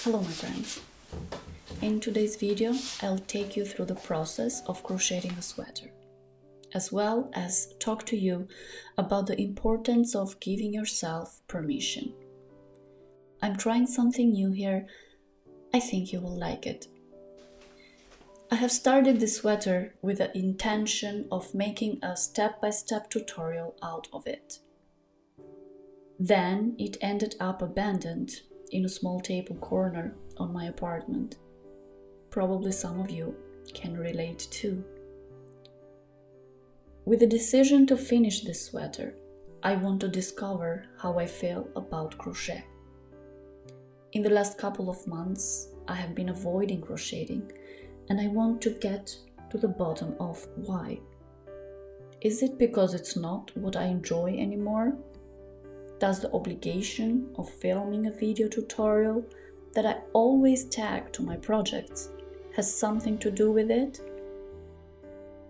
Hello my friends. In today's video I'll take you through the process of crocheting a sweater, as well as talk to you about the importance of giving yourself permission. I'm trying something new here. I think you will like it. I have started this sweater with the intention of making a step-by-step tutorial out of it. Then it ended up abandoned in a small table corner on my apartment. Probably some of you can relate too. With the decision to finish this sweater, I want to discover how I feel about crochet. In the last couple of months, I have been avoiding crocheting, and I want to get to the bottom of why. Is it because it's not what I enjoy anymore? Does the obligation of filming a video tutorial that I always tag to my projects has something to do with it?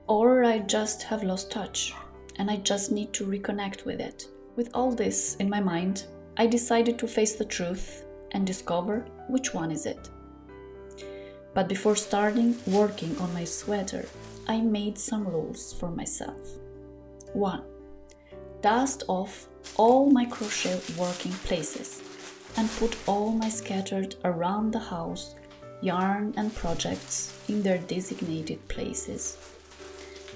Or I just have lost touch and I just need to reconnect with it. With all this in my mind, I decided to face the truth and discover which one is it. But before starting working on my sweater, I made some rules for myself. 1. Dust off all my crochet working places and put all my scattered around the house yarn and projects in their designated places.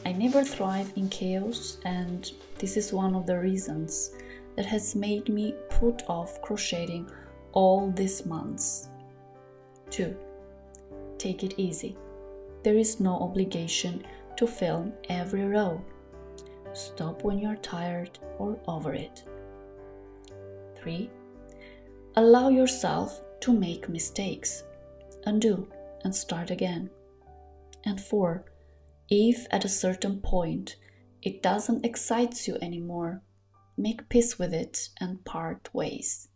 I never thrive in chaos, and this is one of the reasons that has made me put off crocheting all these months. 2. Take it easy. There is no obligation to film every row. Stop when you're tired or over it. 3. Allow yourself to make mistakes. Undo and start again. And 4. If at a certain point it doesn't excite you anymore, make peace with it and part ways.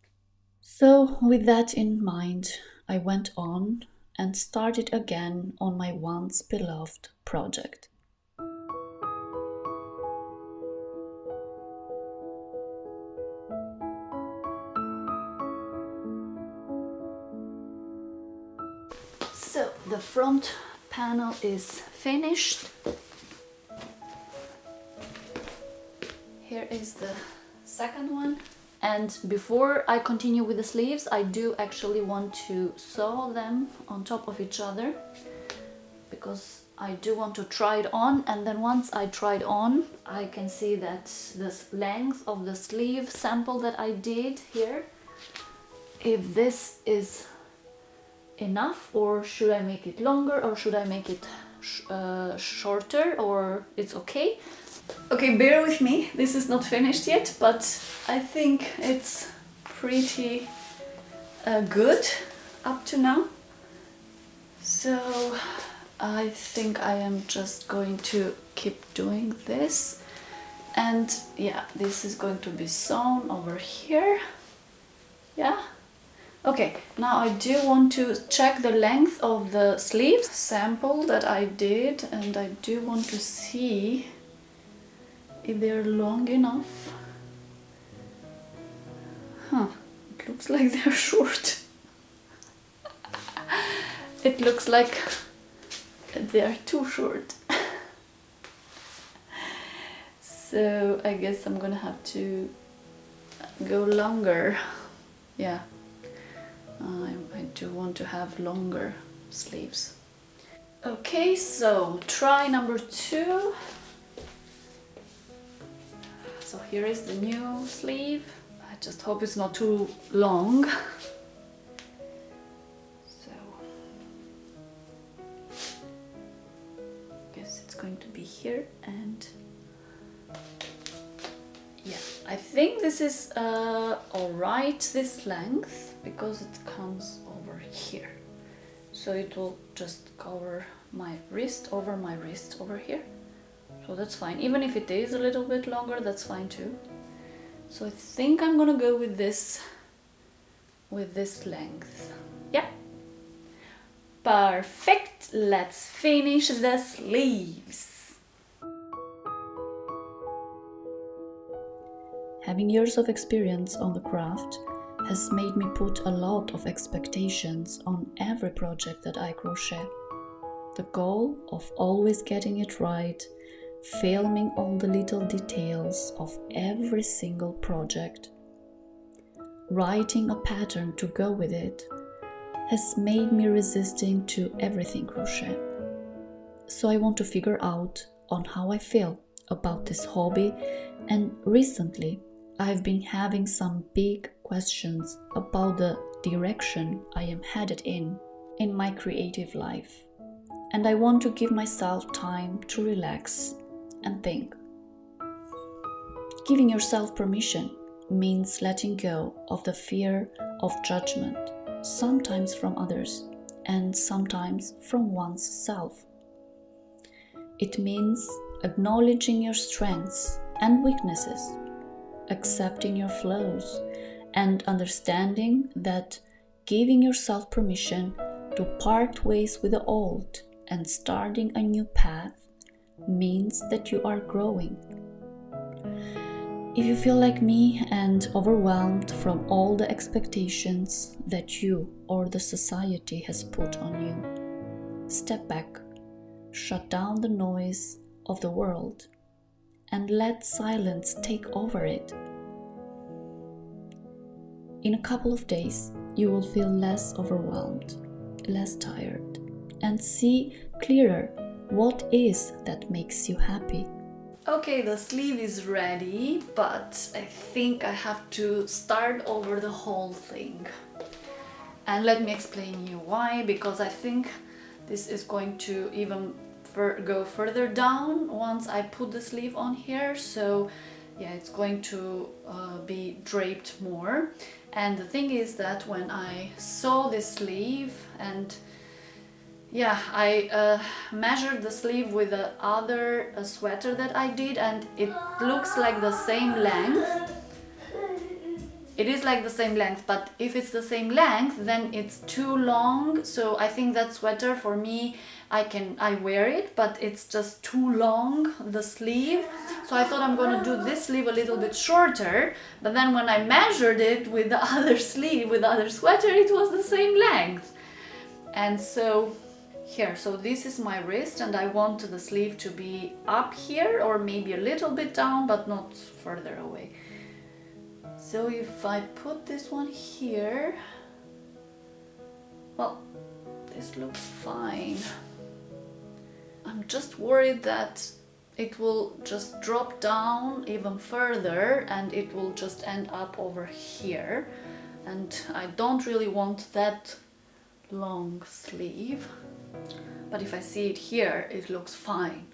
So with that in mind, I went on and started again on my once beloved project. So the front panel is finished. Here is the second one. And before I continue with the sleeves, I do actually want to sew them on top of each other, because I do want to try it on, and then once I try it on, I can see that the length of the sleeve sample that I did here, if this is enough, or should I make it longer, or should I make it shorter, or it's okay. Okay, bear with me, this is not finished yet, but I think it's pretty good up to now. So I think I am just going to keep doing this, and yeah, this is going to be sewn over here. Yeah. Okay, now I do want to check the length of the sleeves sample that I did, and I do want to see if they're long enough. It looks like they're short. It looks like they're too short. So I guess I'm gonna have to go longer. Yeah. I do want to have longer sleeves. Okay, so try number 2. So here is the new sleeve. I just hope it's not too long. So I guess it's going to be here, and yeah, I think this is alright, this length, because it comes over here. So it will just cover my wrist, over my wrist over here. So that's fine. Even if it is a little bit longer, that's fine too. So I think I'm gonna go with this length. Yeah. Perfect. Let's finish the sleeves. Having years of experience on the craft has made me put a lot of expectations on every project that I crochet. The goal of always getting it right, filming all the little details of every single project, writing a pattern to go with it, has made me resisting to everything crochet. So I want to figure out on how I feel about this hobby, and recently I've been having some big questions about the direction I am headed in my creative life. And I want to give myself time to relax and think. Giving yourself permission means letting go of the fear of judgment, sometimes from others and sometimes from one's self. It means acknowledging your strengths and weaknesses, accepting your flaws, and understanding that giving yourself permission to part ways with the old and starting a new path means that you are growing. If you feel like me and overwhelmed from all the expectations that you or the society has put on you, step back, shut down the noise of the world, and let silence take over it. In a couple of days, you will feel less overwhelmed, less tired, and see clearer what is that makes you happy. Okay, the sleeve is ready, but I think I have to start over the whole thing. And let me explain you why, because I think this is going to even go further down once I put the sleeve on here. So yeah, it's going to be draped more. And the thing is that when I sew this sleeve, and yeah, I measured the sleeve with the other sweater that I did, and it looks like the same length. It is like the same length, but if it's the same length, then it's too long. So I think that sweater for me, I wear it, but it's just too long, the sleeve. So I thought I'm gonna do this sleeve a little bit shorter, but then when I measured it with the other sleeve, with the other sweater, it was the same length. And so here, so this is my wrist, and I want the sleeve to be up here or maybe a little bit down, but not further away. So if I put this one here, well, this looks fine. I'm just worried that it will just drop down even further and it will just end up over here. And I don't really want that long sleeve. But if I see it here, it looks fine.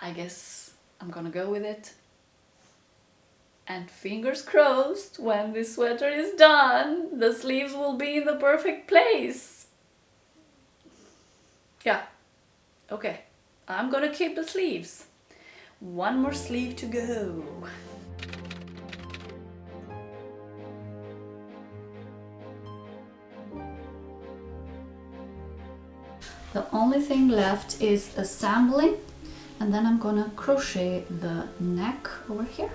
I guess I'm gonna go with it. And fingers crossed, when this sweater is done, the sleeves will be in the perfect place. Yeah, okay, I'm gonna keep the sleeves. One more sleeve to go. The only thing left is assembling, and then I'm gonna crochet the neck over here.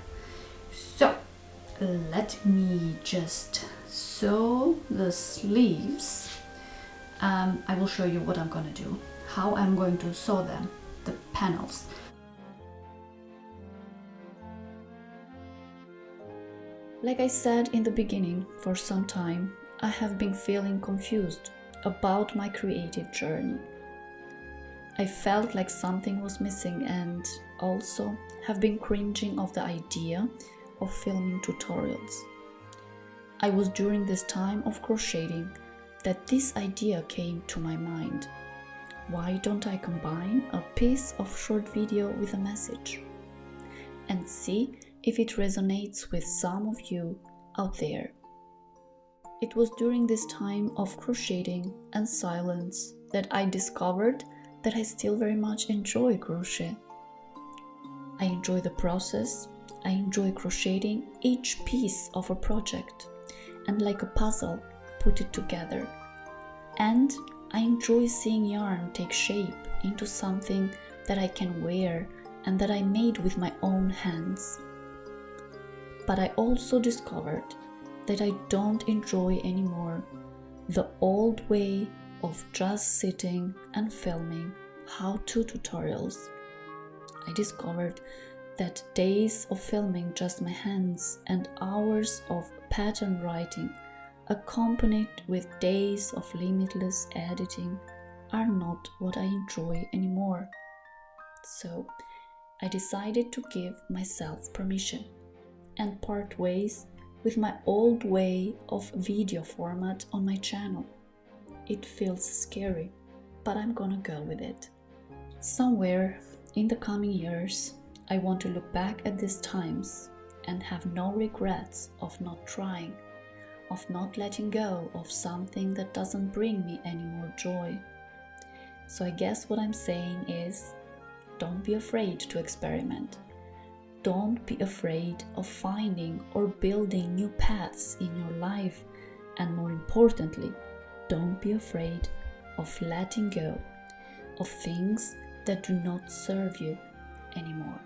So let me just sew the sleeves. I will show you what I'm gonna do, how I'm going to sew them, the panels. Like I said in the beginning, for some time I have been feeling confused about my creative journey. I felt like something was missing, and also have been cringing of the idea of filming tutorials. I was during this time of crocheting that this idea came to my mind. Why don't I combine a piece of short video with a message and see if it resonates with some of you out there? It was during this time of crocheting and silence that I discovered that I still very much enjoy crochet. I enjoy the process, I enjoy crocheting each piece of a project and like a puzzle put it together. And I enjoy seeing yarn take shape into something that I can wear and that I made with my own hands. But I also discovered that I don't enjoy anymore the old way of just sitting and filming how-to tutorials. I discovered that days of filming just my hands and hours of pattern writing, accompanied with days of limitless editing, are not what I enjoy anymore. So I decided to give myself permission and part ways with my old way of video format on my channel. It feels scary, but I'm gonna go with it. Somewhere in the coming years, I want to look back at these times and have no regrets of not trying, of not letting go of something that doesn't bring me any more joy. So I guess what I'm saying is, don't be afraid to experiment. Don't be afraid of finding or building new paths in your life, and more importantly, don't be afraid of letting go of things that do not serve you anymore.